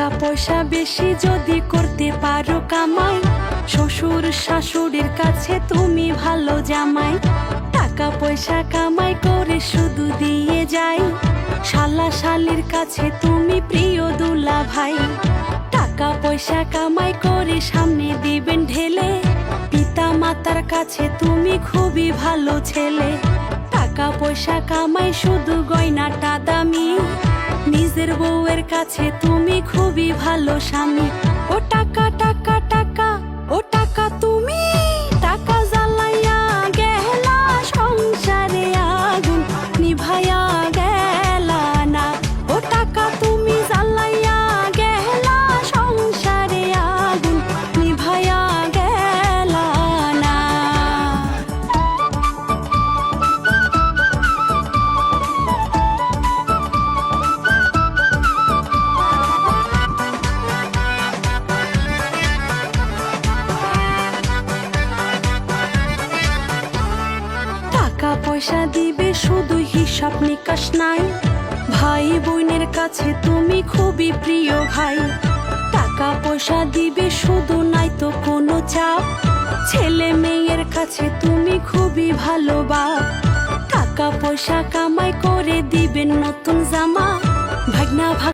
টাকা পয়সা বেশি যদি করতে পারো কামাই, শ্বশুর শাশুড়ির কাছে তুমি ভালো জামাই। টাকা পয়সা কামাই করে শুধু দিয়ে যাই, শালা শালির কাছে তুমি প্রিয় দুলা ভাই। টাকা পয়সা কামাই করে সামনে দিবেন ঢেলে, পিতা মাতার কাছে তুমি খুবই ভালো ছেলে। টাকা পয়সা কামাই শুধু গয়নাটা দামি, নিজের বউয়ের কাছে তুমি খুবই ভালো স্বামী। ও টাকা টাকা টাকা, ও টাকা তুমি টাকা জ্বালাইয়া গেলা সংসারে আগুন নিভাইয়া গেলা না। ও টাকা তুমি জ্বালাইয়া গেলা সংসারে আগুন নিভাইয়া গেলা না। টাকা পয়সা দিবে শুধু হিসাব নিকাশ নাই, ভাই বোনের কাছে তুমি খুবই প্রিয় ভাই। টাকা পয়সা দিবে শুধু নাই তো কোনো চাপ, ছেলে মেয়ের কাছে তুমি খুবই ভালো বাপ। টাকা পয়সা কামাই করে দিবেন নতুন জামা, ভাগনা ভাগ